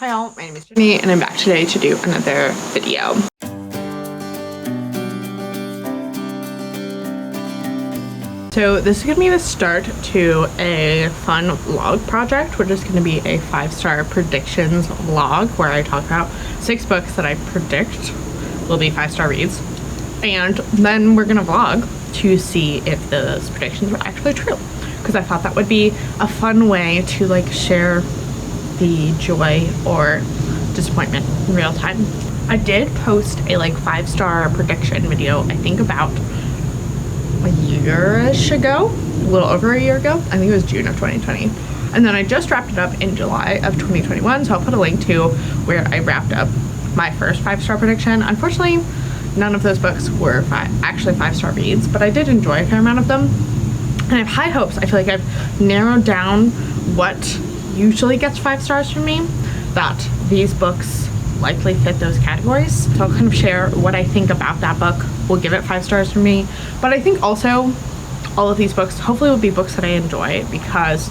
Hi all, my name is Jenny and I'm back today to do another video. So this is going to be the start to a fun vlog project, which is going to be a 5-star predictions vlog where I talk about 6 books that I predict will be 5-star reads. And then we're going to vlog to see if those predictions were actually true. Because I thought that would be a fun way to like share the joy or disappointment in real time. I did post a like 5-star prediction video, I think about a year-ish ago, a little over a year ago. I think it was June of 2020. And then I just wrapped it up in July of 2021. So I'll put a link to where I wrapped up my first 5-star prediction. Unfortunately, none of those books were actually 5-star reads, but I did enjoy a fair amount of them. And I have high hopes. I feel like I've narrowed down what usually gets 5 stars from me, that these books likely fit those categories. So I'll kind of share what I think about that book will give it 5 stars from me. But I think also all of these books hopefully will be books that I enjoy, because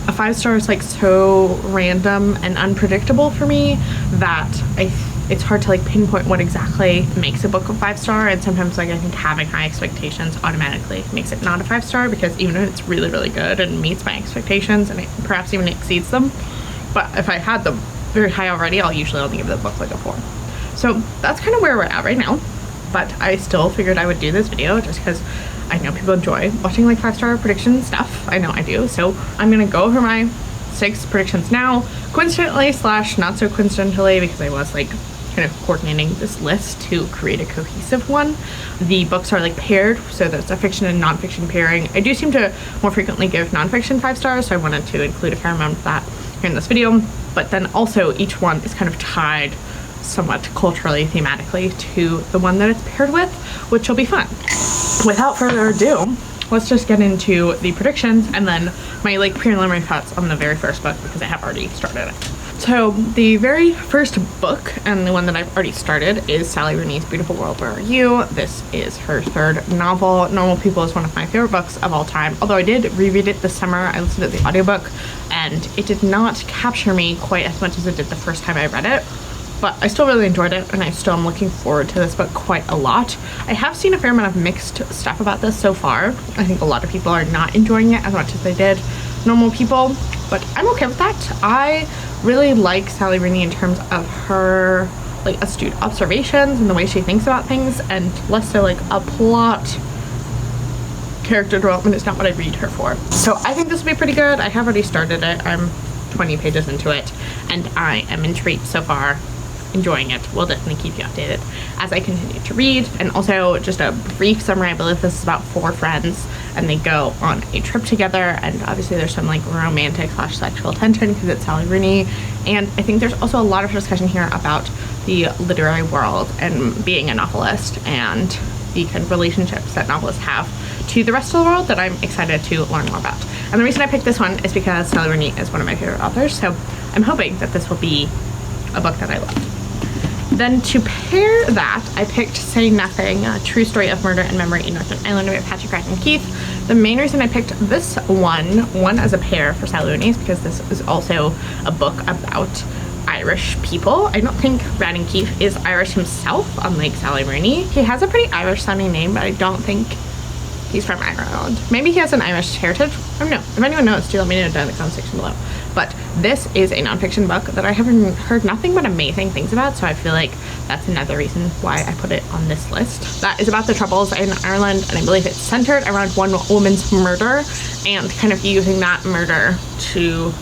a 5-star is like so random and unpredictable for me that it's hard to like pinpoint what exactly makes a book a 5-star. And sometimes like I think having high expectations automatically makes it not a 5-star, because even if it's really, really good and meets my expectations and it perhaps even exceeds them, but if I had them very high already, I'll usually only give the book like a 4. So that's kind of where we're at right now. But I still figured I would do this video just because I know people enjoy watching like 5-star prediction stuff. I know I do. So I'm gonna go over my 6 predictions now, coincidentally / not so coincidentally, because I was like kind of coordinating this list to create a cohesive one. The books are like paired, so that's a fiction and nonfiction pairing. I do seem to more frequently give nonfiction 5 stars, so I wanted to include a fair amount of that here in this video. But then also each one is kind of tied somewhat culturally, thematically to the one that it's paired with, which will be fun. Without further ado, let's just get into the predictions and then my like preliminary thoughts on the very first book, because I have already started it. So the very first book, and the one that I've already started, is Sally Rooney's Beautiful World, Where Are You? This is her 3rd novel. Normal People is one of my favorite books of all time. Although I did reread it this summer, I listened to the audiobook, and it did not capture me quite as much as it did the first time I read it. But I still really enjoyed it, and I still am looking forward to this book quite a lot. I have seen a fair amount of mixed stuff about this so far. I think a lot of people are not enjoying it as much as they did Normal People, but I'm okay with that. I really like Sally Rooney in terms of her like astute observations and the way she thinks about things, and less so like a plot. Character development is not what I read her for. So I think this will be pretty good. I have already started it. I'm 20 pages into it, and I am intrigued so far. Enjoying it. We'll definitely keep you updated as I continue to read. And also just a brief summary, I believe this is about 4 friends and they go on a trip together, and obviously there's some like romantic / sexual tension because it's Sally Rooney. And I think there's also a lot of discussion here about the literary world and being a novelist and the kind of relationships that novelists have to the rest of the world that I'm excited to learn more about. And the reason I picked this one is because Sally Rooney is one of my favorite authors, so I'm hoping that this will be a book that I love. Then to pair that, I picked Say Nothing, a true story of murder and memory in Northern Ireland by Patrick and Keith. The main reason I picked this one as a pair for Sally Rooney is because this is also a book about Irish people. I don't think Brandon Keith is Irish himself, unlike Sally Rooney. He has a pretty Irish sounding name, but I don't think he's from Ireland. Maybe he has an Irish heritage. I don't know. If anyone knows, do let me know down in the comment section below. But this is a nonfiction book that I haven't heard nothing but amazing things about, so I feel like that's another reason why I put it on this list. That is about the Troubles in Ireland, and I believe it's centered around one woman's murder and kind of using that murder to...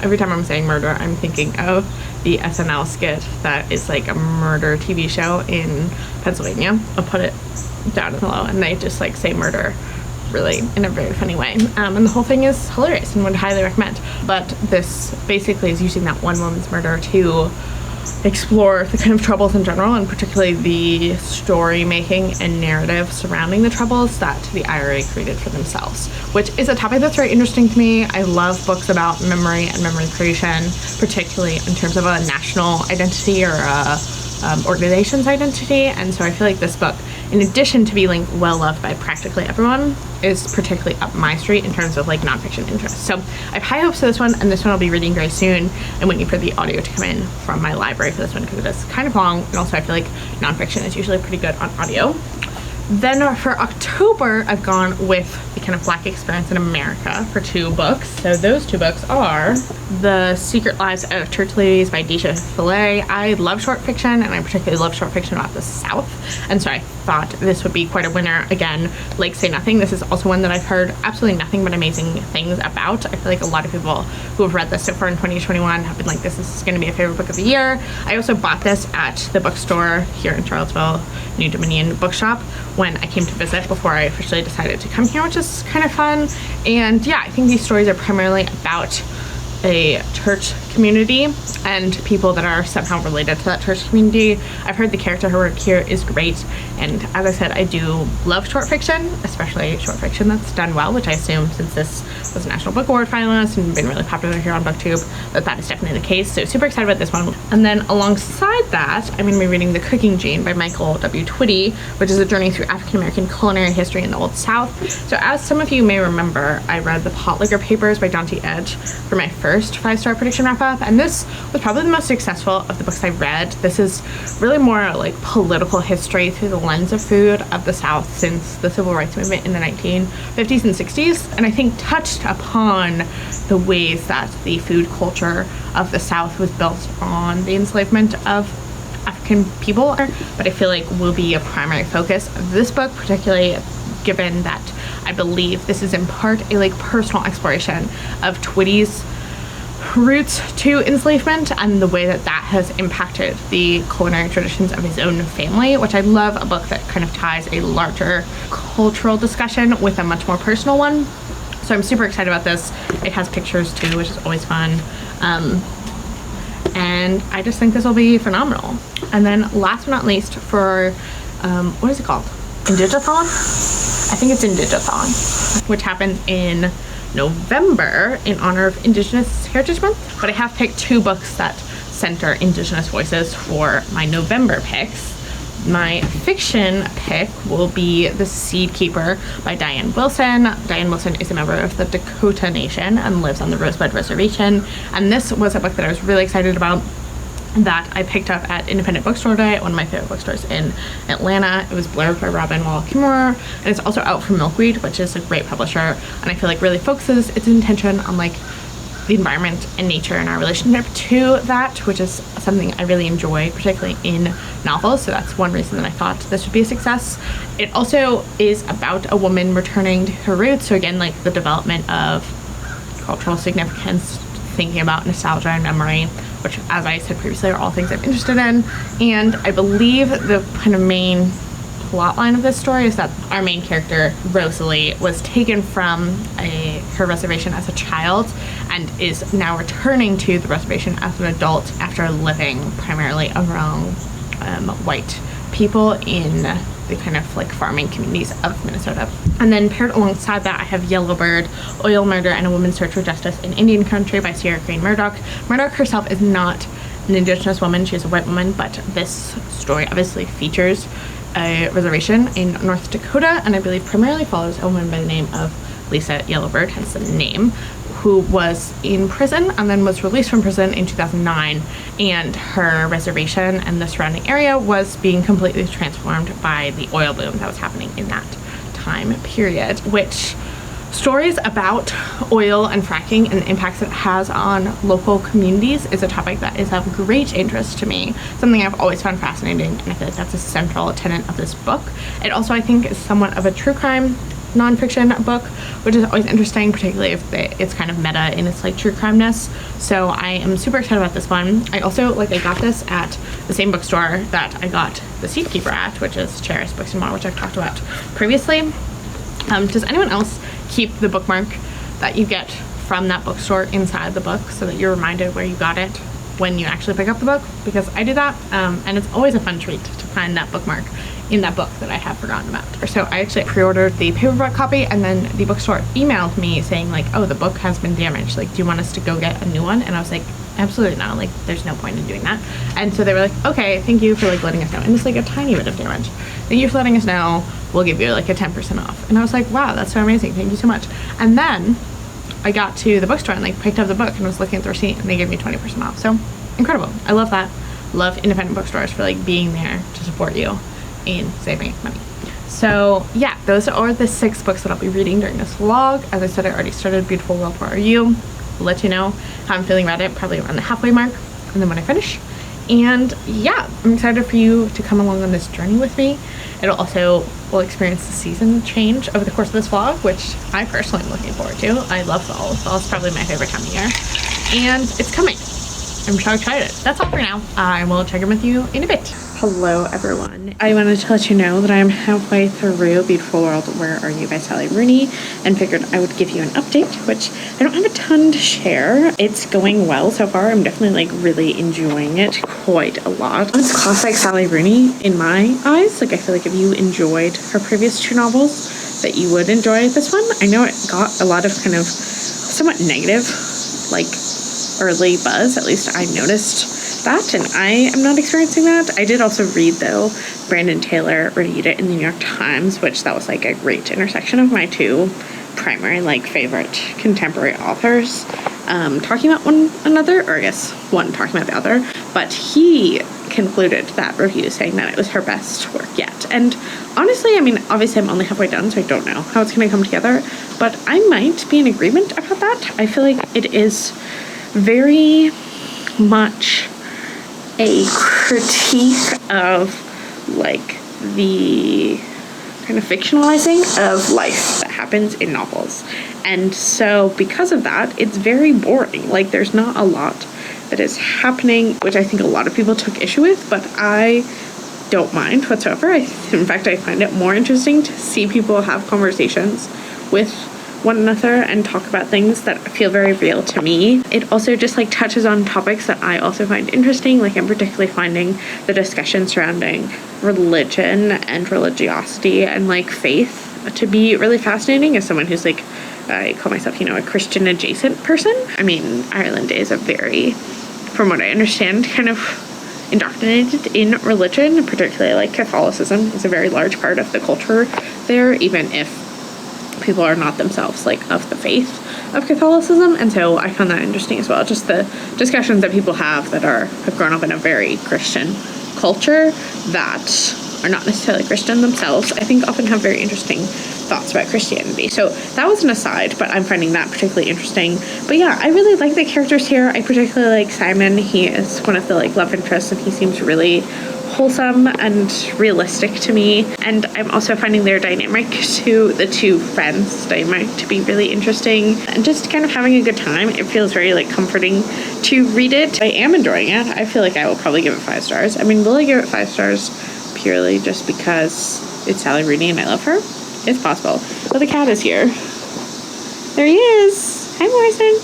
Every time I'm saying murder, I'm thinking of the SNL skit that is like a murder TV show in Pennsylvania. I'll put it down below, and they just like say murder really in a very funny way, and the whole thing is hilarious and would highly recommend. But this basically is using that one woman's murder to explore the kind of Troubles in general, and particularly the story making and narrative surrounding the Troubles that the IRA created for themselves, which is a topic that's very interesting to me. I love books about memory and memory creation, particularly in terms of a national identity or a organization's identity. And so I feel like this book, in addition to being well loved by practically everyone, is particularly up my street in terms of like nonfiction interest. So I have high hopes for this one, and this one I'll be reading very soon. I'm waiting for the audio to come in from my library for this one because it is kind of long, and also I feel like nonfiction is usually pretty good on audio. Then for October, I've gone with the kind of Black experience in America for 2 books. So those 2 books are The Secret Lives of Church Ladies by Deisha Fillet. I love short fiction, and I particularly love short fiction about the South. And so I thought this would be quite a winner. Again, like Say Nothing, this is also one that I've heard absolutely nothing but amazing things about. I feel like a lot of people who have read this so far in 2021 have been like, this is going to be a favorite book of the year. I also bought this at the bookstore here in Charlottesville, New Dominion Bookshop, when I came to visit before I officially decided to come here, which is kind of fun. And yeah, I think these stories are primarily about a church community and people that are somehow related to that church community. I've heard the character work here is great, and as I said, I do love short fiction, especially short fiction that's done well, which I assume, since this was a National Book Award finalist and been really popular here on BookTube, that is definitely the case. So super excited about this one. And then alongside that, I'm going to be reading The Cooking Gene by Michael W. Twitty, which is a journey through African-American culinary history in the Old South. So as some of you may remember, I read The Pot Liquor Papers by John T. Edge for my first 5-star prediction wrap-up, and this was probably the most successful of the books I read. This is really more like political history through the lens of food of the South since the Civil Rights Movement in the 1950s and 60s, and I think touched upon the ways that the food culture of the South was built on the enslavement of African people, but I feel like will be a primary focus of this book, particularly given that I believe this is in part a like personal exploration of Twitty's roots to enslavement and the way that that has impacted the culinary traditions of his own family, which I love a book that kind of ties a larger cultural discussion with a much more personal one. So I'm super excited about this. It has pictures too, which is always fun. And I just think this will be phenomenal. And then last but not least for, what is it called? Indigathon? I think it's Indigathon, which happened in November in honor of Indigenous Heritage Month. But I have picked 2 books that center Indigenous voices for my November picks. My fiction pick will be The Seed Keeper by Diane Wilson. Diane Wilson is a member of the Dakota Nation and lives on the Rosebud Reservation. And this was a book that I was really excited about, that I picked up at Independent Bookstore Day, one of my favorite bookstores in Atlanta. It was blurbed by Robin Wall Kimmerer, and it's also out from Milkweed, which is a great publisher, and I feel like really focuses its intention on like the environment and nature and our relationship to that, which is something I really enjoy, particularly in novels. So that's one reason that I thought this would be a success. It also is about a woman returning to her roots. So again, like the development of cultural significance, thinking about nostalgia and memory, which, as I said previously, are all things I'm interested in. And I believe the kind of main plot line of this story is that our main character, Rosalie, was taken from her reservation as a child and is now returning to the reservation as an adult after living primarily around white people in the kind of like farming communities of Minnesota. And then paired alongside that, I have Yellowbird, Oil Murder, and A Woman's Search for Justice in Indian Country by Sierra Crane Murdoch. Murdoch herself is not an Indigenous woman, she's a white woman, but this story obviously features a reservation in North Dakota, and I believe primarily follows a woman by the name of Lisa Yellowbird, hence the name, who was in prison and then was released from prison in 2009, and her reservation and the surrounding area was being completely transformed by the oil boom that was happening in that time period, which stories about oil and fracking and the impacts it has on local communities is a topic that is of great interest to me, something I've always found fascinating, and I feel like that's a central tenet of this book. It also, I think, is somewhat of a true crime nonfiction book, which is always interesting, particularly if it's kind of meta in its like true crime-ness. So I am super excited about this one. I also, I got this at the same bookstore that I got The Seed Keeper at, which is Charis Books and More, which I've talked about previously. Does anyone else keep the bookmark that you get from that bookstore inside the book so that you're reminded where you got it when you actually pick up the book? Because I do that, and it's always a fun treat to find that bookmark in that book that I have forgotten about. So I actually pre-ordered the paperback copy, and then the bookstore emailed me saying like, oh, the book has been damaged, like, do you want us to go get a new one? And I was like, absolutely not. Like, there's no point in doing that. And so they were like, okay, thank you for like letting us know. And it's like a tiny bit of damage. Thank you for letting us know. We'll give you like a 10% off. And I was like, wow, that's so amazing. Thank you so much. And then I got to the bookstore and like picked up the book and was looking at the receipt and they gave me 20% off. So incredible. I love that. Love independent bookstores for like being there to support you in saving money. So yeah, those are the 6 books that I'll be reading during this vlog. As I said, I already started Beautiful World, Where Are You? I'll let you know how I'm feeling about it, probably around the halfway mark, and then when I finish. And yeah, I'm excited for you to come along on this journey with me. It'll also, we'll experience the season change over the course of this vlog, which I personally am looking forward to. I love fall. Fall is probably my favorite time of year. And it's coming. I'm so excited. That's all for now. I will check in with you in a bit. Hello everyone. I wanted to let you know that I'm halfway through Beautiful World, Where Are You by Sally Rooney, and figured I would give you an update, which I don't have a ton to share. It's going well so far. I'm definitely like really enjoying it quite a lot. It's classic Sally Rooney in my eyes. Like I feel like if you enjoyed her previous 2 novels, that you would enjoy this one. I know it got a lot of kind of somewhat negative, like early buzz, at least I noticed that, and I am not experiencing that. I did also read though Brandon Taylor reviewed it in the New York Times, which that was like a great intersection of my 2 primary like favorite contemporary authors talking about one another, or I guess one talking about the other, but he concluded that review saying that it was her best work yet. And honestly, I mean, obviously I'm only halfway done, so I don't know how it's going to come together, but I might be in agreement about that. I feel like it is very much a critique of like the kind of fictionalizing of life that happens in novels. And so because of that, it's very boring. Like there's not a lot that is happening, which I think a lot of people took issue with, but I don't mind whatsoever. In fact, I find it more interesting to see people have conversations with one another and talk about things that feel very real to me. It also just like touches on topics that I also find interesting. Like I'm particularly finding the discussion surrounding religion and religiosity and like faith to be really fascinating as someone who's like, I call myself, you know, a Christian adjacent person. I mean, Ireland is a very, from what I understand, kind of indoctrinated in religion, particularly like Catholicism is a very large part of the culture there, even if people are not themselves like of the faith of Catholicism. And so I found that interesting as well. Just the discussions that people have that have grown up in a very Christian culture that are not necessarily Christian themselves, I think often have very interesting thoughts about Christianity. So that was an aside, but I'm finding that particularly interesting. But yeah, I really like the characters here. I particularly like Simon. He is one of the like love interests and he seems really wholesome and realistic to me. And I'm also finding their dynamic to the 2 friends dynamic to be really interesting and just kind of having a good time. It feels very like comforting to read it. I am enjoying it. I feel like I will probably give it 5 stars. I mean, will I give it 5 stars purely just because it's Sally Rooney and I love her? It's possible. But the cat is here. There he is. Hi, Morrison.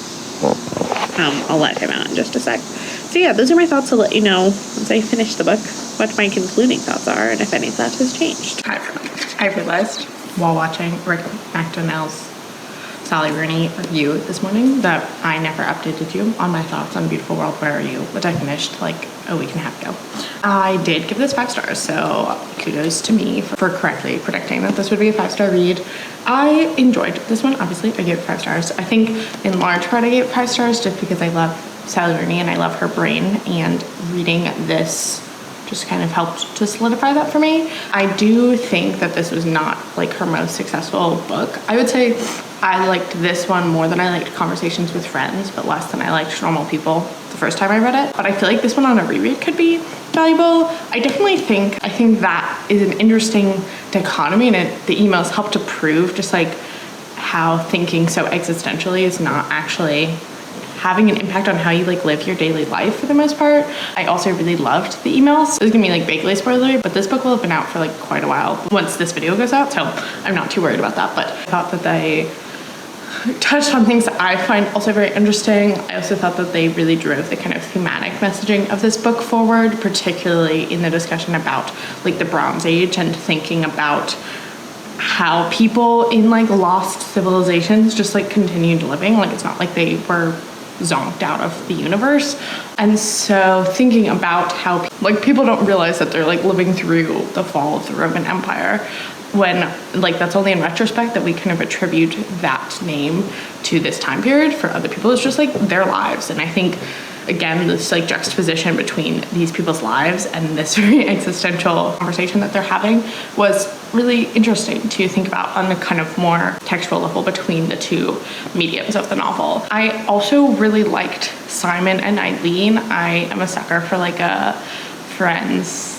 I'll let him out in just a sec. So yeah, those are my thoughts. I'll let you know once I finish the book what my concluding thoughts are and if any of that has changed. I realized while watching Rick McDonnell's Sally Rooney review this morning that I never updated you on my thoughts on Beautiful World, Where Are You, which I finished like a week and a half ago. I did give this 5 stars, so kudos to me for correctly predicting that this would be a 5-star read. I enjoyed this one. Obviously, I gave it 5 stars. I think in large part I gave it 5 stars just because I love Sally Rooney and I love her brain, and reading this just kind of helped to solidify that for me. I do think that this was not like her most successful book. I would say I liked this one more than I liked Conversations with Friends, but less than I liked Normal People the first time I read it. But I feel like this one on a reread could be valuable. I think that is an interesting dichotomy, and the emails help to prove just like how thinking so existentially is not actually having an impact on how you like live your daily life for the most part. I also really loved the emails. It was gonna be like vaguely spoilery, but this book will have been out for like quite a while once this video goes out, so I'm not too worried about that. But I thought that they touched on things that I find also very interesting. I also thought that they really drove the kind of thematic messaging of this book forward, particularly in the discussion about like the Bronze Age and thinking about how people in like lost civilizations just like continued living. Like it's not like they were zonked out of the universe. And so thinking about how like people don't realize that they're like living through the fall of the Roman Empire, when like that's only in retrospect that we kind of attribute that name to this time period. For other people, it's just like their lives. And I think again, this like juxtaposition between these people's lives and this very existential conversation that they're having was really interesting to think about on a kind of more textual level between the two mediums of the novel. I also really liked Simon and Eileen. I am a sucker for like a friends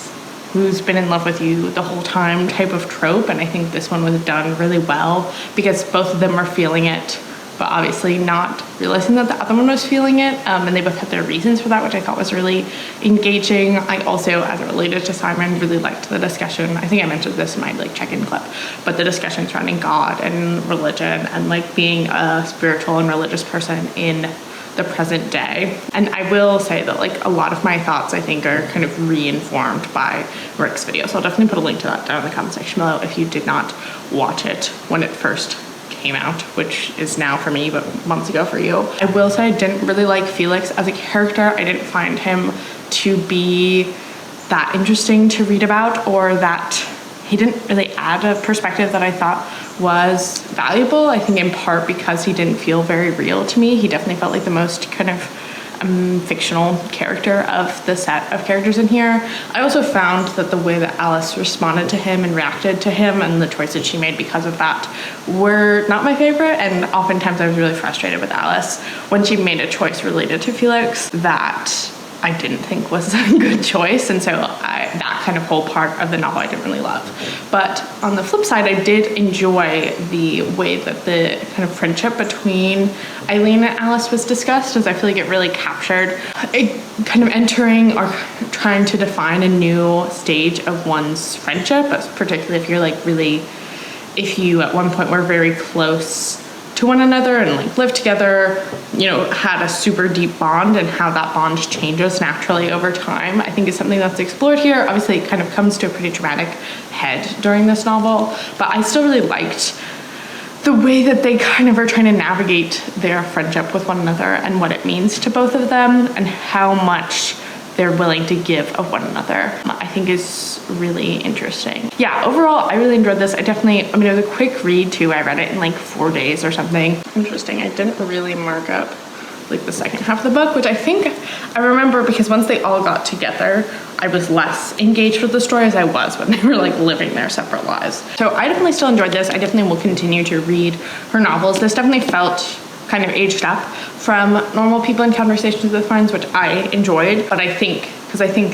who's been in love with you the whole time type of trope, and I think this one was done really well because both of them are feeling it, but obviously not realizing that the other one was feeling it, and they both had their reasons for that, which I thought was really engaging. I also, as it related to Simon, really liked the discussion. I think I mentioned this in my like check-in clip, but the discussion surrounding God and religion and like being a spiritual and religious person in the present day. And I will say that like a lot of my thoughts I think are kind of re-informed by Rick's video, so I'll definitely put a link to that down in the comment section below if you did not watch it when it first came out, which is now for me but months ago for you. I will say I didn't really like Felix as a character. I didn't find him to be that interesting to read about, or that he didn't really add a perspective that I thought was valuable. I think in part because he didn't feel very real to me. He definitely felt like the most kind of fictional character of the set of characters in here. I also found that the way that Alice responded to him and reacted to him and the choices she made because of that were not my favorite, and oftentimes I was really frustrated with Alice when she made a choice related to Felix that I didn't think was a good choice, and so that kind of whole part of the novel I didn't really love. But on the flip side, I did enjoy the way that the kind of friendship between Eileen and Alice was discussed, as I feel like it really captured a kind of entering or trying to define a new stage of one's friendship, particularly if you're like really, if you at one point were very close to one another and like lived together, you know, had a super deep bond, and how that bond changes naturally over time, I think is something that's explored here. Obviously it kind of comes to a pretty dramatic head during this novel, but I still really liked the way that they kind of are trying to navigate their friendship with one another and what it means to both of them and how much they're willing to give of one another, I think is really interesting. Yeah, overall, I really enjoyed this. I mean, it was a quick read too. I read it in like 4 days or something. Interesting, I didn't really mark up like the second half of the book, which I think I remember because once they all got together, I was less engaged with the story as I was when they were like living their separate lives. So I definitely still enjoyed this. I definitely will continue to read her novels. This definitely felt kind of aged up from Normal People and Conversations with Friends, which I enjoyed, but I think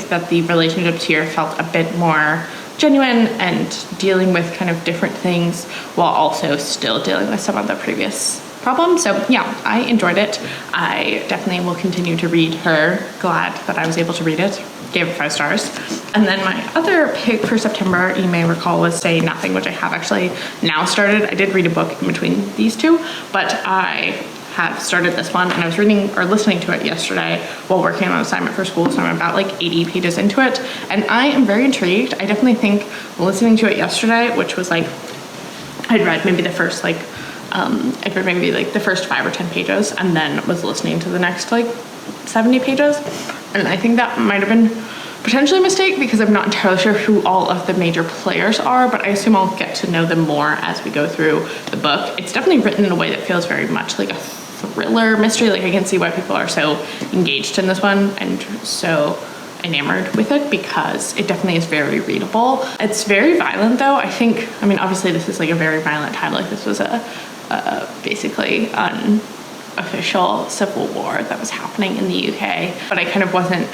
that the relationships here felt a bit more genuine and dealing with kind of different things while also still dealing with some of the previous problems. So yeah, I enjoyed it. I definitely will continue to read her. Glad that I was able to read it. Gave it 5 stars. And then my other pick for September, you may recall, was Say Nothing, which I have actually now started. I did read a book in between these two, but I have started this one, and I was reading or listening to it yesterday while working on an assignment for school, so I'm about like 80 pages into it, and I am very intrigued. I definitely think listening to it yesterday, which was like, I'd read maybe the first like, I read maybe like the first 5 or 10 pages, and then was listening to the next like 70 pages, and I think that might have been potentially a mistake because I'm not entirely sure who all of the major players are, but I assume I'll get to know them more as we go through the book. It's definitely written in a way that feels very much like a thriller mystery. Like I can see why people are so engaged in this one and so enamored with it, because it definitely is very readable. It's very violent though. I mean, obviously this is like a very violent time. Like this was a basically unofficial civil war that was happening in the UK, but I kind of wasn't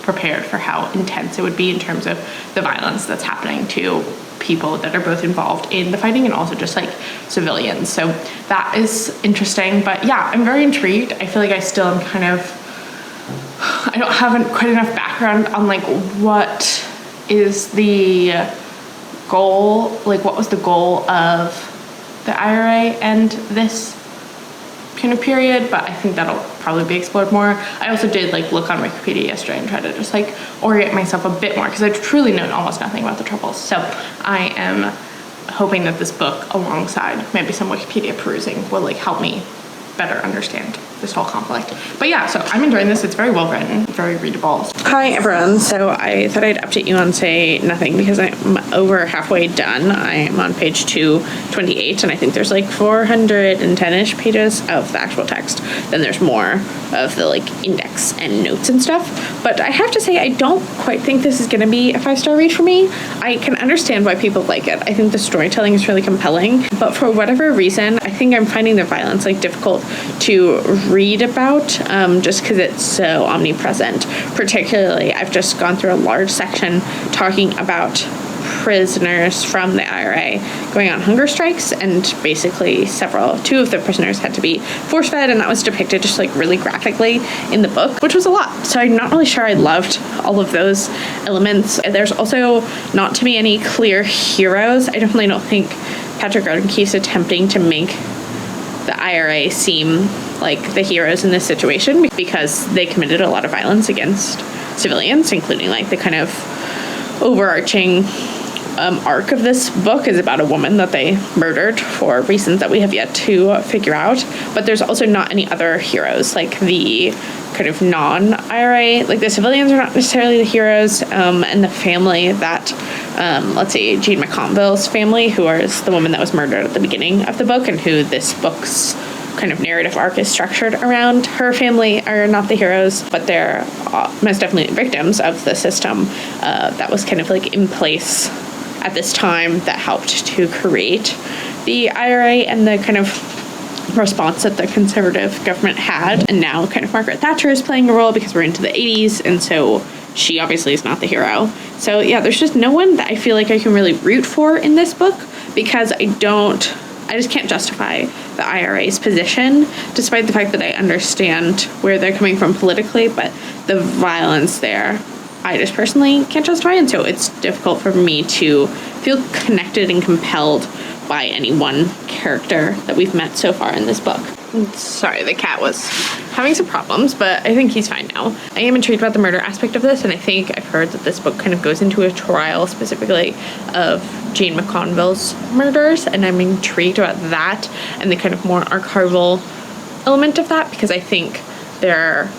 prepared for how intense it would be in terms of the violence that's happening to people that are both involved in the fighting and also just like civilians. So that is interesting, but yeah, I'm very intrigued. I feel like I still am kind of, I don't have quite enough background on like what is the goal, like what was the goal of the IRA and this kind of period, but I think that'll probably be explored more. I also did like look on Wikipedia yesterday and try to just like orient myself a bit more because I truly know almost nothing about the Troubles. So I am hoping that this book alongside maybe some Wikipedia perusing will like help me better understand this whole conflict. But yeah, so I'm enjoying this. It's very well written, very readable. Hi everyone. So I thought I'd update you on Say Nothing because I'm over halfway done. I'm on page 228 and I think there's like 410-ish pages of the actual text. Then there's more of the like index and notes and stuff. But I have to say I don't quite think this is going to be a 5-star read for me. I can understand why people like it. I think the storytelling is really compelling, but for whatever reason, I think I'm finding the violence like difficult to read about, just because it's so omnipresent. Particularly, I've just gone through a large section talking about prisoners from the IRA going on hunger strikes, and basically two of the prisoners had to be force-fed, and that was depicted just like really graphically in the book, which was a lot. So I'm not really sure I loved all of those elements. There's also not to be any clear heroes. I definitely don't think Patrick Gardenke's attempting to make the IRA seem like the heroes in this situation because they committed a lot of violence against civilians, including like the kind of overarching arc of this book is about a woman that they murdered for reasons that we have yet to figure out. But there's also not any other heroes, like the kind of non-IRA, like the civilians are not necessarily the heroes, and the family that, let's see, Jean McConville's family, who is the woman that was murdered at the beginning of the book and who this book's kind of narrative arc is structured around, her family are not the heroes, but they're most definitely victims of the system that was kind of like in place at this time that helped to create the IRA and the kind of response that the conservative government had. And now kind of Margaret Thatcher is playing a role because we're into the 80s, and so she obviously is not the hero. So yeah, there's just no one that I feel like I can really root for in this book because I just can't justify the IRA's position, despite the fact that I understand where they're coming from politically, but the violence there, I just personally can't justify, and so it's difficult for me to feel connected and compelled by any one character that we've met so far in this book. Sorry, the cat was having some problems, but I think he's fine now. I am intrigued about the murder aspect of this, and I think I've heard that this book kind of goes into a trial specifically of Jean McConville's murders, and I'm intrigued about that and the kind of more archival element of that, because I think her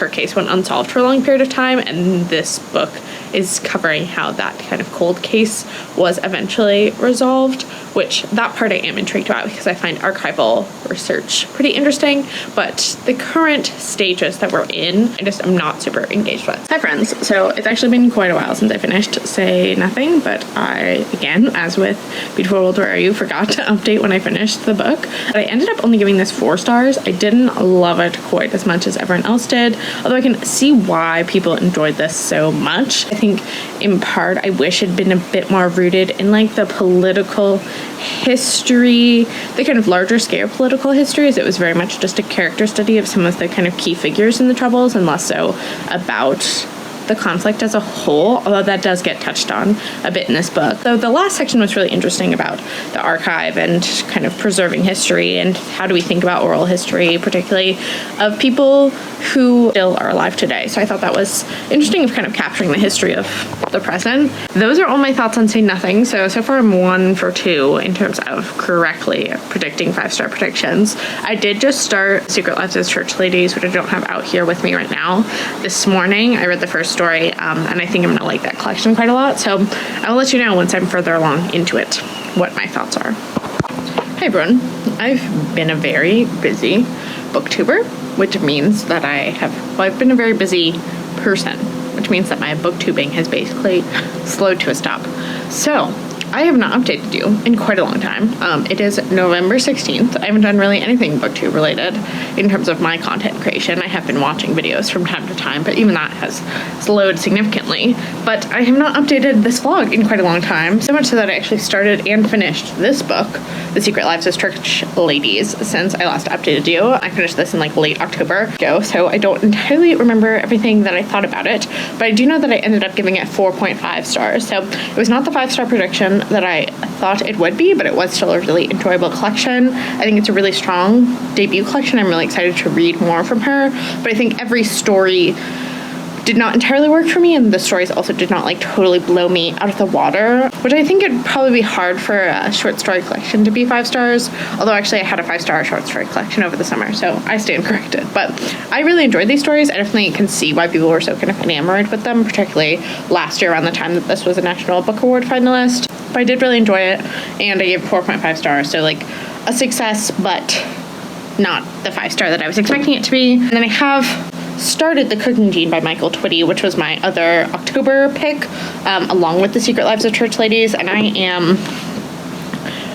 case went unsolved for a long period of time, and this book is covering how that kind of cold case was eventually resolved, which that part I am intrigued about because I find archival research pretty interesting, but the current stages that we're in, I'm not super engaged with. Hi friends, so it's actually been quite a while since I finished Say Nothing, but I, again, as with Beautiful World Where Are You, forgot to update when I finished the book. But I ended up only giving this 4 stars. I didn't love it quite as much as everyone else did, although I can see why people enjoyed this so much. I think in part I wish it'd been a bit more rooted in like the political history, the kind of larger scale political history, as it was very much just a character study of some of the kind of key figures in the Troubles and less so about the conflict as a whole, although that does get touched on a bit in this book. So the last section was really interesting about the archive and kind of preserving history and how do we think about oral history, particularly of people who still are alive today. So I thought that was interesting of kind of capturing the history of the present. Those are all my thoughts on Say Nothing. So far I'm 1 for 2 in terms of correctly predicting 5-star predictions. I did just start Secret Lives as Church Ladies, which I don't have out here with me right now. This morning I read the first story, and I think I'm gonna like that collection quite a lot, so I will let you know once I'm further along into it what my thoughts are. Hi everyone, I've been a very busy booktuber, which means that I've been a very busy person, which means that my booktubing has basically slowed to a stop. So I have not updated you in quite a long time. It is November 16th. I haven't done really anything booktube related in terms of my content creation. I have been watching videos from time to time, but even that has slowed significantly. But I have not updated this vlog in quite a long time, so much so that I actually started and finished this book, The Secret Lives of Church Ladies, since I last updated you. I finished this in like late October ago, so I don't entirely remember everything that I thought about it, but I do know that I ended up giving it 4.5 stars. So it was not the 5-star prediction that I thought it would be, but it was still a really enjoyable collection. I think it's a really strong debut collection. I'm really excited to read more from her, but I think every story did not entirely work for me, and the stories also did not like totally blow me out of the water, which I think it'd probably be hard for a short story collection to be 5 stars, although actually I had a 5-star short story collection over the summer, so I stand corrected. But I really enjoyed these stories. I definitely can see why people were so kind of enamored with them, particularly last year around the time that this was a National Book Award finalist. But I did really enjoy it, and I gave 4.5 stars, so like a success, but not the 5-star that I was expecting it to be. And then I have started The Cooking Gene by Michael Twitty, which was my other October pick, along with The Secret Lives of Church Ladies, and I am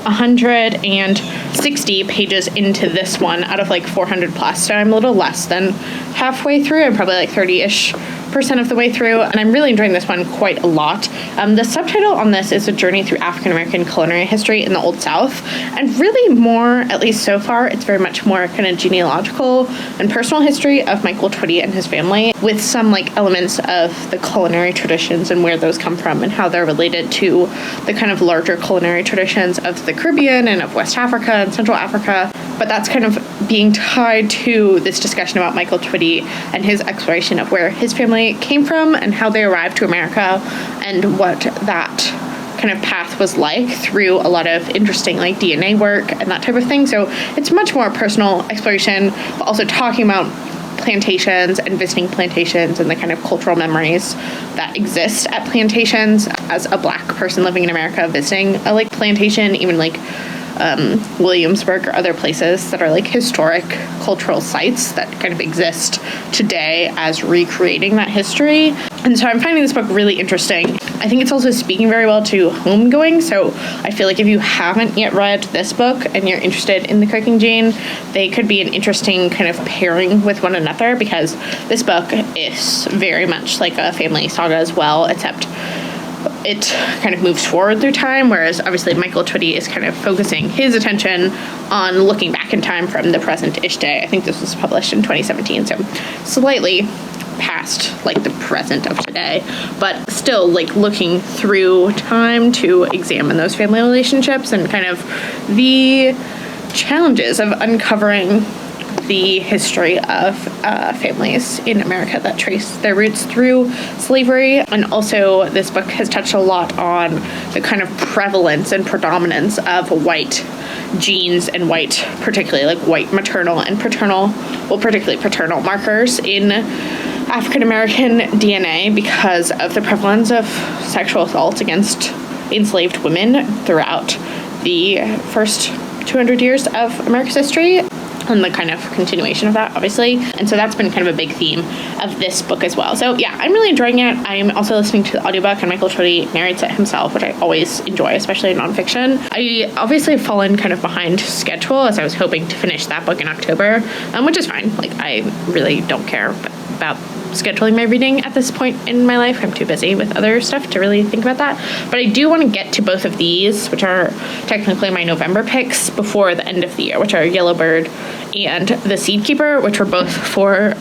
160 pages into this one out of like 400 plus, so I'm a little less than halfway through. I'm probably like 30-ish% of the way through, and I'm really enjoying this one quite a lot. The subtitle on this is A Journey Through African American Culinary History in the Old South, and really more, at least so far, it's very much more kind of genealogical and personal history of Michael Twitty and his family, with some like elements of the culinary traditions and where those come from and how they're related to the kind of larger culinary traditions of the Caribbean and of West Africa and Central Africa. But that's kind of being tied to this discussion about Michael Twitty and his exploration of where his family came from and how they arrived to America and what that kind of path was like through a lot of interesting like DNA work and that type of thing. So it's much more personal exploration, but also talking about plantations and visiting plantations and the kind of cultural memories that exist at plantations as a Black person living in America, visiting a like plantation, even like Williamsburg or other places that are like historic cultural sites that kind of exist today as recreating that history. And so I'm finding this book really interesting. I think it's also speaking very well to homegoing, so I feel like if you haven't yet read this book and you're interested in The Cooking Gene, they could be an interesting kind of pairing with one another, because this book is very much like a family saga as well, except it kind of moves forward through time, whereas obviously Michael Twitty is kind of focusing his attention on looking back in time from the present-ish day. I think this was published in 2017, so slightly past like the present of today, but still like looking through time to examine those family relationships and kind of the challenges of uncovering the history of families in America that trace their roots through slavery. And also this book has touched a lot on the kind of prevalence and predominance of white genes and white, particularly like white maternal and paternal, well, particularly paternal markers in African American DNA because of the prevalence of sexual assault against enslaved women throughout the first 200 years of America's history, and the kind of continuation of that, obviously. And so that's been kind of a big theme of this book as well. So yeah, I'm really enjoying it. I'm also listening to the audiobook, and Michael Twitty narrates it himself, which I always enjoy, especially in nonfiction. I obviously have fallen kind of behind schedule, as I was hoping to finish that book in October, which is fine. Like, I really don't care about scheduling my reading at this point in my life. I'm too busy with other stuff to really think about that. But I do want to get to both of these, which are technically my November picks, before the end of the year, which are Yellowbird and The Seed Keeper, which were both for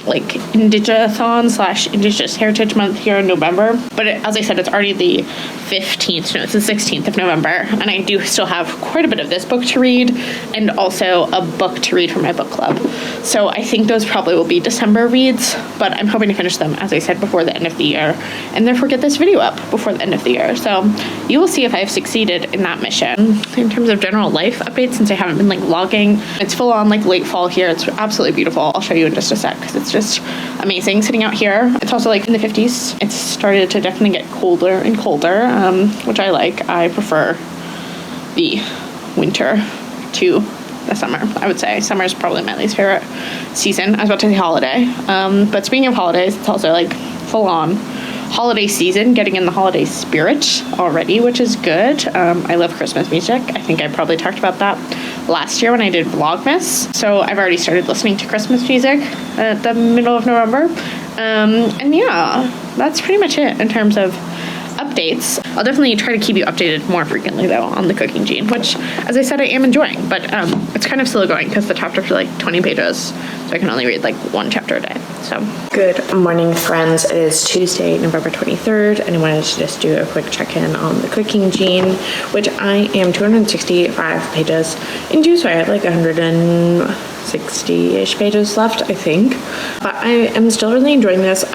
like Indigiathon / Indigenous Heritage Month here in November. But as I said, it's already the 15th, no, it's the 16th of November, and I do still have quite a bit of this book to read, and also a book to read for my book club. So I think those probably will be December reads, but I'm hoping to finish them, as I said, before the end of the year, and therefore get this video up before the end of the year. So you will see if I have succeeded in that mission. In terms of general life updates, since I haven't been like logging, it's full on like late fall here. It's absolutely beautiful. I'll show you in just a sec, because it's just amazing sitting out here. It's also like in the 50s. It's started to definitely get colder and colder, which I like. I prefer the winter to the summer. I would say summer is probably my least favorite season. I was about to say holiday, but speaking of holidays, it's also like full on holiday season, getting in the holiday spirit already, which is good. I love Christmas music. I think I probably talked about that last year when I did Vlogmas. So I've already started listening to Christmas music at the middle of November. And yeah, that's pretty much it in terms of updates. I'll definitely try to keep you updated more frequently, though, on the Cooking Gene, which, as I said, I am enjoying. But it's kind of slow going because the chapters are like 20 pages, so I can only read like one chapter a day. So, good morning, friends. It is Tuesday, November 23rd, and I wanted to just do a quick check-in on the Cooking Gene, which I am 265 pages into, so I have like 160-ish pages left, I think. But I am still really enjoying this.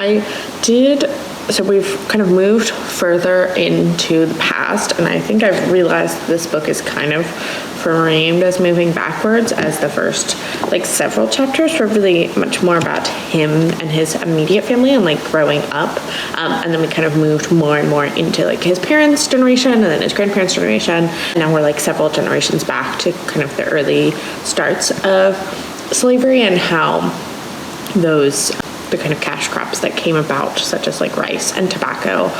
So we've kind of moved further into the past, and I think I've realized this book is kind of framed as moving backwards, as the first like several chapters were really much more about him and his immediate family and like growing up, and then we kind of moved more and more into like his parents' generation and then his grandparents' generation, and now we're like several generations back to kind of the early starts of slavery and how the kind of cash crops that came about, such as like rice and tobacco.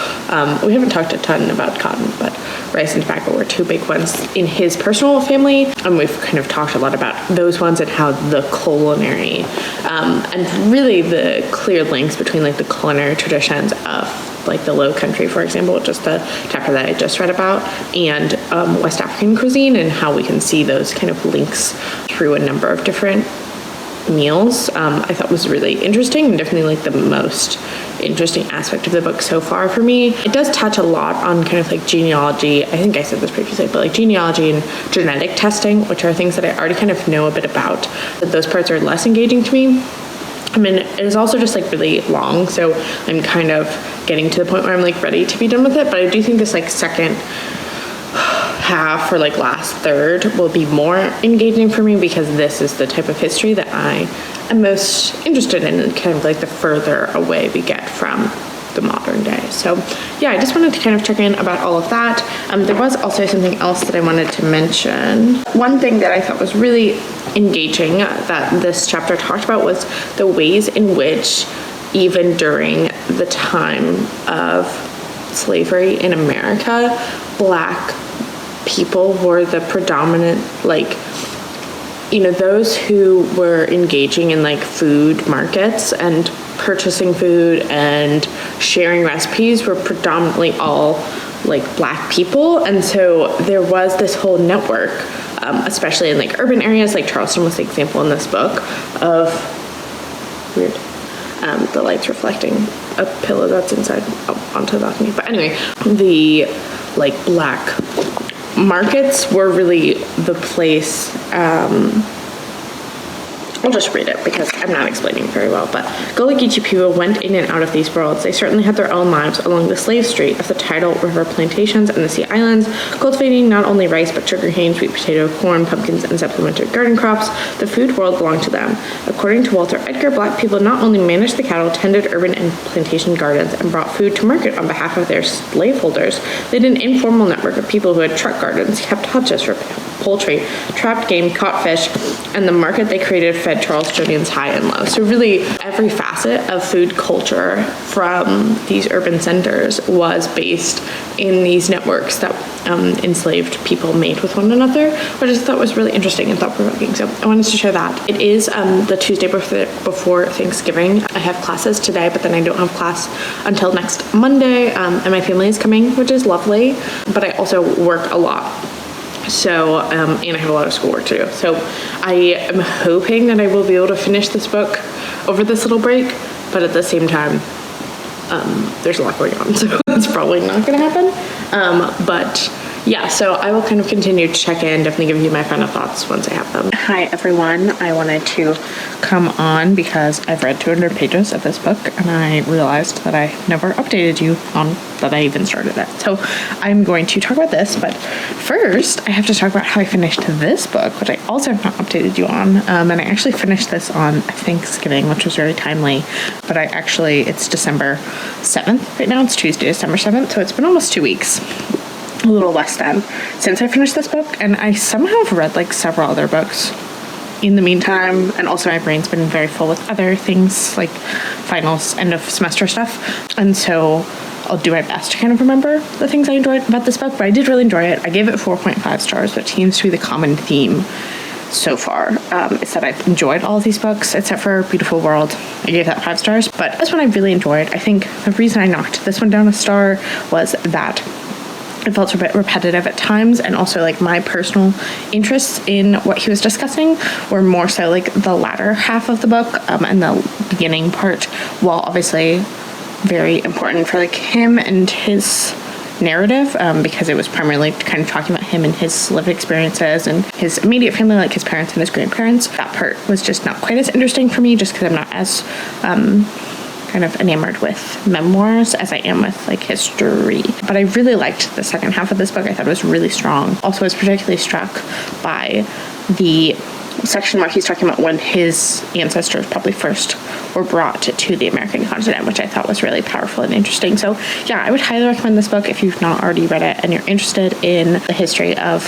We haven't talked a ton about cotton, but rice and tobacco were two big ones in his personal family, and we've kind of talked a lot about those ones and how the culinary and really the clear links between like the culinary traditions of like the Low Country, for example, which is the chapter that I just read about, and West African cuisine, and how we can see those kind of links through a number of different meals. I thought was really interesting, and definitely like the most interesting aspect of the book so far for me. It does touch a lot on kind of like genealogy. I think I said this previously, but like genealogy and genetic testing, which are things that I already kind of know a bit about, but those parts are less engaging to me. I mean, it is also just like really long, so I'm kind of getting to the point where I'm like ready to be done with it, but I do think this like second half or like last third will be more engaging for me, because this is the type of history that I am most interested in, and kind of like the further away we get from the modern day. So yeah, I just wanted to kind of check in about all of that. There was also something else that I wanted to mention. One thing that I thought was really engaging that this chapter talked about was the ways in which, even during the time of slavery in America, Black people were the predominant, like, you know, those who were engaging in like food markets and purchasing food and sharing recipes were predominantly all like Black people. And so there was this whole network, especially in like urban areas, like Charleston was the example in this book of the lights reflecting a pillow that's inside onto the balcony. But anyway, the like Black markets were really the place. I'll just read it because I'm not explaining very well. But Gullah Geechee people went in and out of these worlds. They certainly had their own lives along the slave street of the tidal river plantations and the sea islands, cultivating not only rice but sugarcane, sweet potato, corn, pumpkins, and supplementary garden crops. The food world belonged to them. According to Walter Edgar, Black people not only managed the cattle, tended urban and plantation gardens, and brought food to market on behalf of their slaveholders. They had an informal network of people who had truck gardens, kept hutches for poultry, trapped game, caught fish, and the market they created fed Charlestonians high and low. So really every facet of food culture from these urban centers was based in these networks that enslaved people made with one another, which I just thought was really interesting and thought-provoking. So I wanted to share that. It is the Tuesday before Thanksgiving. I have classes today, but then I don't have class until next Monday, and my family is coming, which is lovely, but I also work a lot. So, and I have a lot of schoolwork to do. So I am hoping that I will be able to finish this book over this little break, but at the same time, there's a lot going on, so it's probably not gonna happen. But yeah, so I will kind of continue to check in, definitely give you my final thoughts once I have them. Hi everyone, I wanted to come on because I've read 200 pages of this book, and I realized that I never updated you on that I even started it. So I'm going to talk about this, but first I have to talk about how I finished this book, which I also have not updated you on. And I actually finished this on Thanksgiving, which was very timely, but it's December 7th right now. It's Tuesday, December 7th, so it's been almost 2 weeks. A little less than since I finished this book, and I somehow have read like several other books in the meantime, and also my brain's been very full with other things like finals, end of semester stuff, and so I'll do my best to kind of remember the things I enjoyed about this book, but I did really enjoy it. I gave it 4.5 stars, which seems to be the common theme so far is that I've enjoyed all of these books except for Beautiful World. I gave that 5 stars, but this one I really enjoyed. I think the reason I knocked this one down a star was that it felt a bit repetitive at times, and also like my personal interests in what he was discussing were more so like the latter half of the book and the beginning part, while obviously very important for like him and his narrative, because it was primarily kind of talking about him and his lived experiences and his immediate family, like his parents and his grandparents. That part was just not quite as interesting for me, just because I'm not as kind of enamored with memoirs as I am with like history. But I really liked the second half of this book. I thought it was really strong. Also, I was particularly struck by the section where he's talking about when his ancestors probably first were brought to the American continent, which I thought was really powerful and interesting. So yeah, I would highly recommend this book if you've not already read it and you're interested in the history of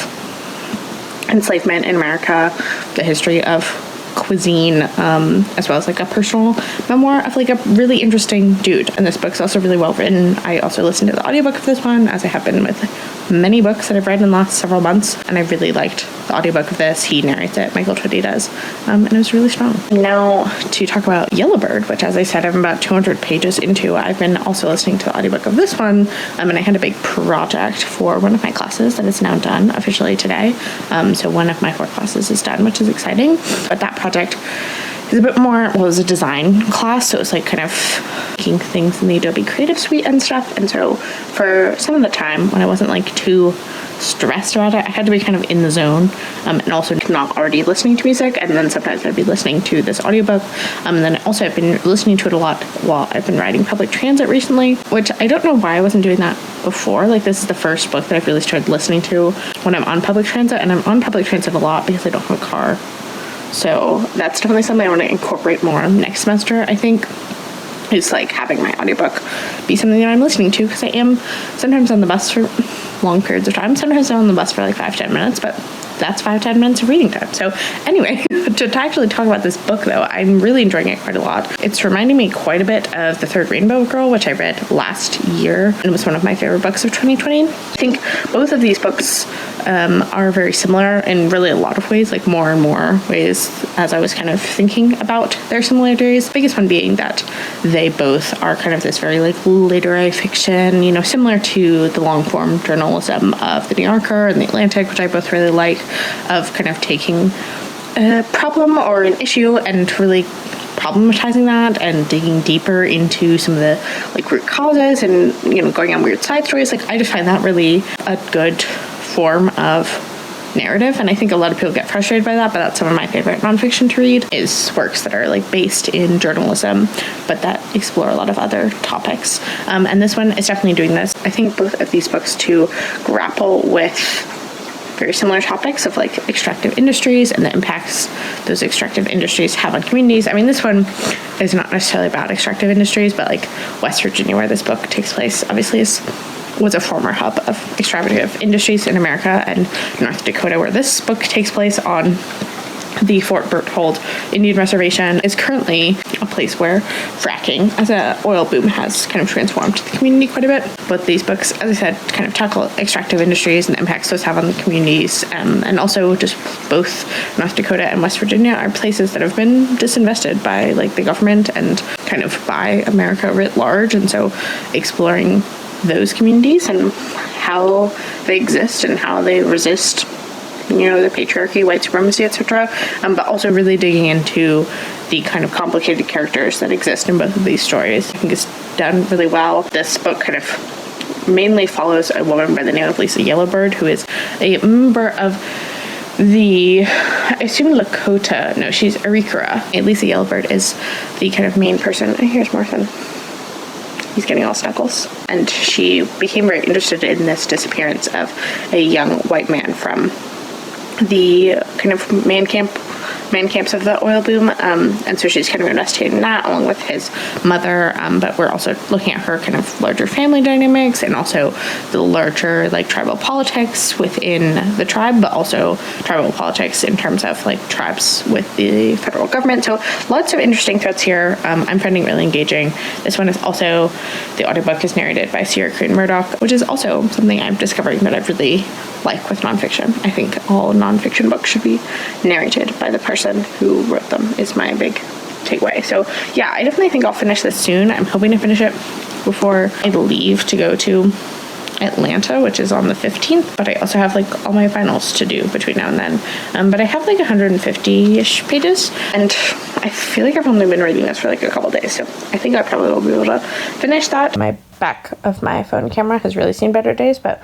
enslavement in America, the history of cuisine, as well as like a personal memoir of like a really interesting dude. And this book's also really well written. I also listened to the audiobook of this one, as I have been with many books that I've read in the last several months, and I really liked the audiobook of this. He narrates it, Michael Twitty does, and it was really strong. Now to talk about Yellowbird, which, as I said, I'm about 200 pages into. I've been also listening to the audiobook of this one, and I had a big project for one of my classes that is now done officially today. So one of my 4 classes is done, which is exciting, but that project is a bit more, well, it was a design class, so it was like kind of making things in the Adobe Creative Suite and stuff. And so for some of the time when I wasn't like too stressed about it, I had to be kind of in the zone, and also not already listening to music. And then sometimes I'd be listening to this audiobook, and then also I've been listening to it a lot while I've been riding public transit recently, which I don't know why I wasn't doing that before. Like, this is the first book that I've really started listening to when I'm on public transit, and I'm on public transit a lot because I don't have a car. So that's definitely something I want to incorporate more next semester, I think, is like having my audiobook be something that I'm listening to, because I am sometimes on the bus for long periods of time. Sometimes I'm on the bus for like 5-10 minutes, but that's 5-10 minutes of reading time. So anyway, to actually talk about this book though, I'm really enjoying it quite a lot. It's reminding me quite a bit of The Third Rainbow Girl, which I read last year, and it was one of my favorite books of 2020. I think both of these books are very similar in really a lot of ways, like more and more ways as I was kind of thinking about their similarities. The biggest one being that they both are kind of this very like literary fiction, you know, similar to the long form journalism of The New Yorker and The Atlantic, which I both really like, of kind of taking a problem or an issue and really problematizing that and digging deeper into some of the like root causes and, you know, going on weird side stories. Like, I just find that really a good form of narrative, and I think a lot of people get frustrated by that, but that's some of my favorite nonfiction to read, is works that are like based in journalism but that explore a lot of other topics, and this one is definitely doing this. I think both of these books too grapple with very similar topics of like extractive industries and the impacts those extractive industries have on communities. I mean, this one is not necessarily about extractive industries, but like West Virginia, where this book takes place, obviously was a former hub of extractive industries in America, and North Dakota, where this book takes place on the Fort Berthold Indian Reservation, is currently a place where fracking as an oil boom has kind of transformed the community quite a bit. Both these books, as I said, kind of tackle extractive industries and the impacts those have on the communities, and also just both North Dakota and West Virginia are places that have been disinvested by like the government and kind of by America writ large, and so exploring those communities and how they exist and how they resist, you know, the patriarchy, white supremacy, etc., but also really digging into the kind of complicated characters that exist in both of these stories. I think it's done really well. This book kind of mainly follows a woman by the name of Lisa Yellowbird, who is a member of the, I assume Lakota, no, she's Arikara. Lisa Yellowbird is the kind of main person. Here's Morrison. He's getting all snuggles. And she became very interested in this disappearance of a young white man from the kind of man camp main camps of the oil boom, and so she's kind of investigating that along with his mother, but we're also looking at her kind of larger family dynamics and also the larger like tribal politics within the tribe, but also tribal politics in terms of like tribes with the federal government. So lots of interesting threads here. I'm finding really engaging. This one is also, the audiobook is narrated by Sierra Crane Murdoch, which is also something I'm discovering that I really like with nonfiction. I think all nonfiction books should be narrated by the person who wrote them, is my big takeaway. So yeah, I definitely think I'll finish this soon. I'm hoping to finish it before I leave to go to Atlanta, which is on the 15th, but I also have like all my finals to do between now and then. But I have like 150-ish pages, and I feel like I've only been reading this for like a couple days, so I think I probably will be able to finish that. My back of my phone camera has really seen better days, but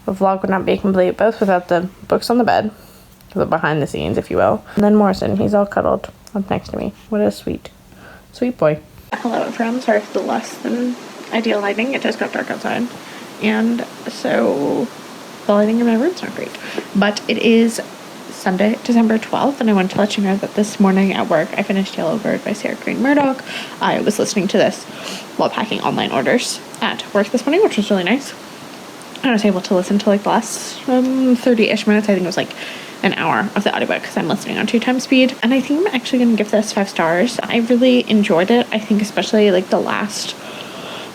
the vlog would not be complete both without the books on the bed, the behind the scenes, if you will. And then Morrison, he's all cuddled up next to me. What a sweet boy. Hello everyone, sorry for the less than ideal lighting. It just got dark outside, and so the lighting in my room's not great. But it is Sunday, December 12th, and I wanted to let you know that this morning at work I finished Yellowbird by Sierra Crane Murdoch. I was listening to this while packing online orders at work this morning, which was really nice. I was able to listen to like the last 30-ish minutes. I think it was like an hour of the audiobook because I'm listening on 2x speed. And I think I'm actually going to give this 5 stars. I really enjoyed it. I think especially like the last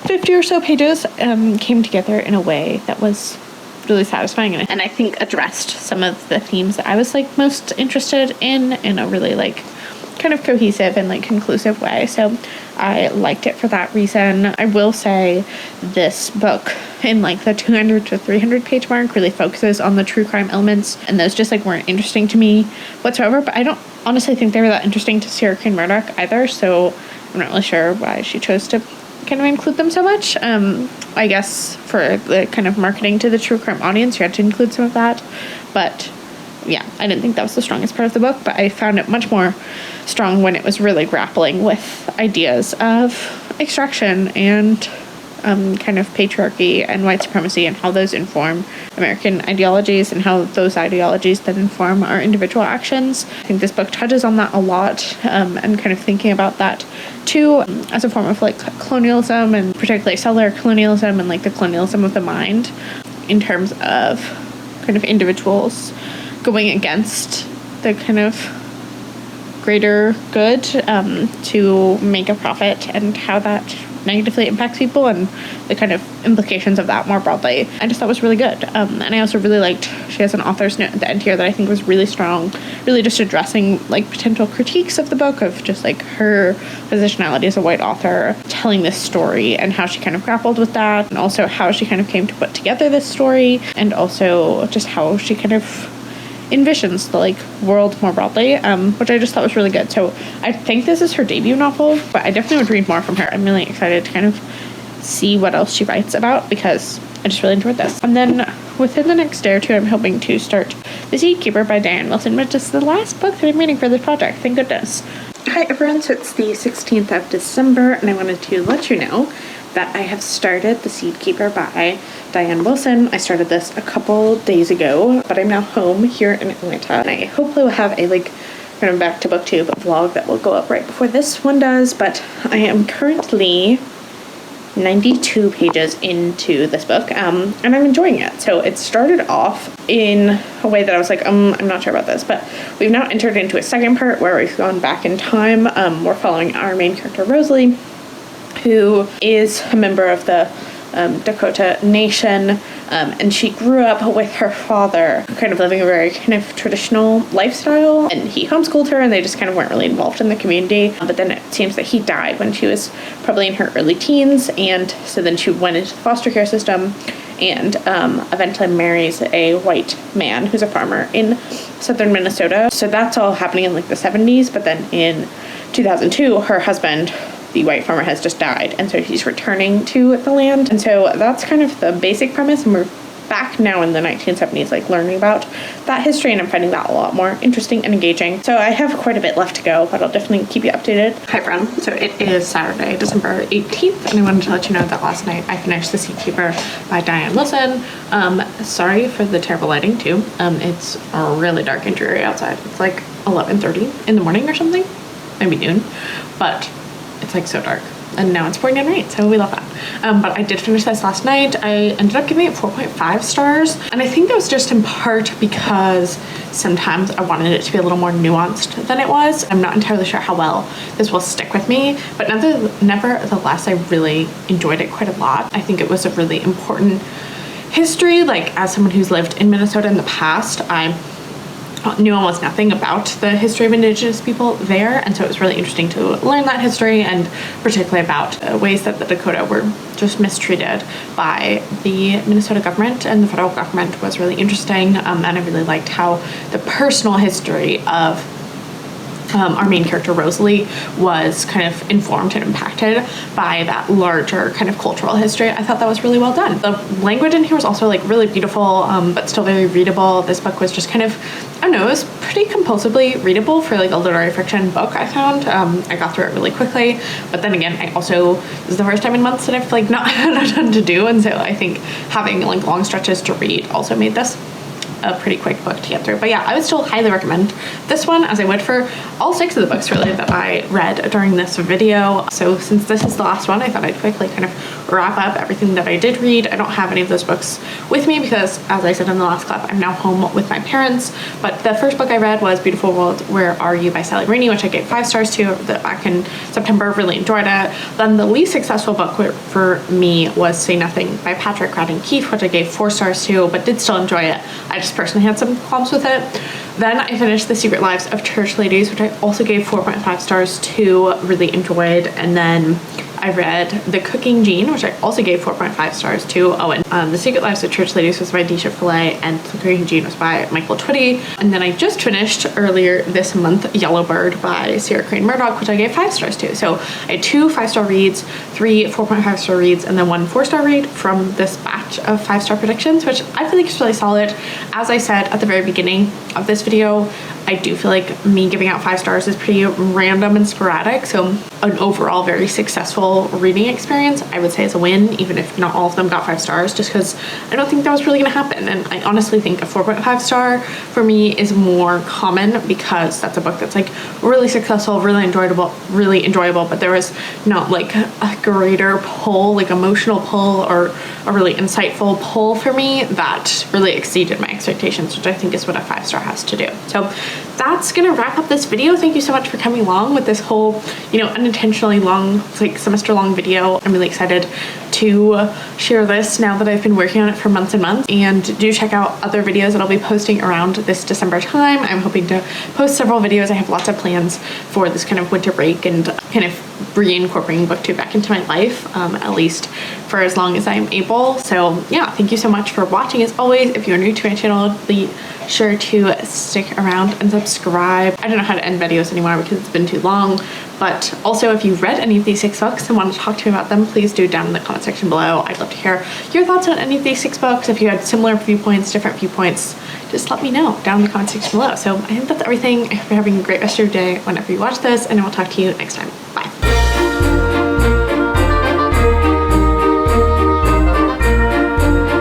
50 or so pages came together in a way that was really satisfying, and I think addressed some of the themes that I was like most interested in a really like kind of cohesive and like conclusive way. So I liked it for that reason. I will say this book in like the 200 to 300 page mark really focuses on the true crime elements, and those just like weren't interesting to me whatsoever. But I don't honestly think they were that interesting to Sierra Crane Murdoch either, so I'm not really sure why she chose to kind of include them so much. I guess for the kind of marketing to the true crime audience, you had to include some of that, but yeah, I didn't think that was the strongest part of the book, but I found it much more strong when it was really grappling with ideas of extraction and kind of patriarchy and white supremacy and how those inform American ideologies and how those ideologies then inform our individual actions. I think this book touches on that a lot, and kind of thinking about that too as a form of like colonialism, and particularly settler colonialism and like the colonialism of the mind in terms of kind of individuals going against the kind of greater good to make a profit, and how that negatively impacts people and the kind of implications of that more broadly. I just thought was really good. And I also really liked, she has an author's note at the end here that I think was really strong, really just addressing like potential critiques of the book, of just like her positionality as a white author telling this story and how she kind of grappled with that, and also how she kind of came to put together this story, and also just how she kind of envisions the like world more broadly, which I just thought was really good. So I think this is her debut novel, but I definitely would read more from her. I'm really excited to kind of see what else she writes about, because I just really enjoyed this. And then within the next day or two, I'm hoping to start The Seed Keeper by Diane Wilson, which is the last book that I'm reading for this project, thank goodness. Hi everyone, so it's the 16th of December, and I wanted to let you know that I have started The Seed Keeper by Diane Wilson. I started this a couple days ago, but I'm now home here in Atlanta, and I hopefully will have a like kind of back to booktube vlog that will go up right before this one does. But I am currently 92 pages into this book, and I'm enjoying it. So it started off in a way that I was like, I'm not sure about this, but we've now entered into a second part where we've gone back in time. We're following our main character Rosalie, who is a member of the Dakota Nation, and she grew up with her father kind of living a very kind of traditional lifestyle, and he homeschooled her, and they just kind of weren't really involved in the community. But then it seems that he died when she was probably in her early teens, and so then she went into the foster care system and eventually marries a white man who's a farmer in southern Minnesota. So that's all happening in like the 70s, but then in 2002 her husband, the white farmer, has just died, and so he's returning to the land. And so that's kind of the basic premise, and we're back now in the 1970s, like learning about that history, and I'm finding that a lot more interesting and engaging. So I have quite a bit left to go, but I'll definitely keep you updated. Hi friend, so it is Saturday, December 18th, and I wanted to let you know that last night I finished The Seakeeper by Diane Wilson. Sorry for the terrible lighting too. It's really dark and dreary outside. It's like 11:30 in the morning or something, maybe noon, but it's like so dark. And now it's pouring down rain, so we love that. But I did finish this last night. I ended up giving it 4.5 stars, and I think that was just in part because sometimes I wanted it to be a little more nuanced than it was. I'm not entirely sure how well this will stick with me, but nevertheless, I really enjoyed it quite a lot. I think it was a really important history. Like, as someone who's lived in Minnesota in the past, I knew almost nothing about the history of Indigenous people there, and so it was really interesting to learn that history, and particularly about ways that the Dakota were just mistreated by the Minnesota government and the federal government was really interesting. And I really liked how the personal history of our main character Rosalie was kind of informed and impacted by that larger kind of cultural history. I thought that was really well done. The language in here was also like really beautiful, but still very readable. This book was just kind of, I don't know, it was pretty compulsively readable for like a literary fiction book, I found. I got through it really quickly, but then again, this is the first time in months that I've like not had a ton to do, and so I think having like long stretches to read also made this a pretty quick book to get through. But yeah, I would still highly recommend this one, as I would for all 6 of the books really that I read during this video. So since this is the last one, I thought I'd quickly kind of wrap up everything that I did read. I don't have any of those books with me because, as I said in the last clip, I'm now home with my parents. But the first book I read was Beautiful World, Where Are You by Sally Rooney, which I gave 5 stars to back in September. Really enjoyed it. Then the least successful book for me was Say Nothing by Patrick Radden Keefe, which I gave 4 stars to, but did still enjoy it. I just personally had some qualms with it. Then I finished The Secret Lives of Church Ladies, which I also gave 4.5 stars to, really enjoyed. And then I read The Cooking Gene, which I also gave 4.5 stars to. Oh, and The Secret Lives of Church Ladies was by Deisha Fillet, and The Cooking Gene was by Michael Twitty. And then I just finished earlier this month Yellowbird by Sarah Crane Murdoch, which I gave 5 stars to. So I had 2 5-star reads, 3 4.5 star reads, and then 1 4-star read from this batch of 5-star predictions, which I feel like is really solid. As I said at the very beginning of this video, I do feel like me giving out 5 stars is pretty random and sporadic, so an overall very successful reading experience I would say is a win, even if not all of them got 5 stars, just because I don't think that was really going to happen. And I honestly think a 4.5 star for me is more common because that's a book that's like really successful, really enjoyable, but there was not like a greater pull, like emotional pull or a really insightful pull for me that really exceeded my expectations, which I think is what a 5-star has to do. So that's gonna wrap up this video. Thank you so much for coming along with this whole, unintentionally long, like semester long video. I'm really excited to share this now that I've been working on it for months and months. And do check out other videos that I'll be posting around this December time. I'm hoping to post several videos. I have lots of plans for this kind of winter break and kind of reincorporating booktube back into my life, at least for as long as I'm able. So yeah, thank you so much for watching. As always, if you're new to my channel, be sure to stick around and subscribe. I don't know how to end videos anymore because it's been too long, but also if you've read any of these 6 books and want to talk to me about them, please do down in the comment section below. I'd love to hear your thoughts on any of these 6 books. If you had similar viewpoints, different viewpoints, just let me know down in the comment section below. So I think that's everything. I hope you're having a great rest of your day whenever you watch this, and I will talk to you next time.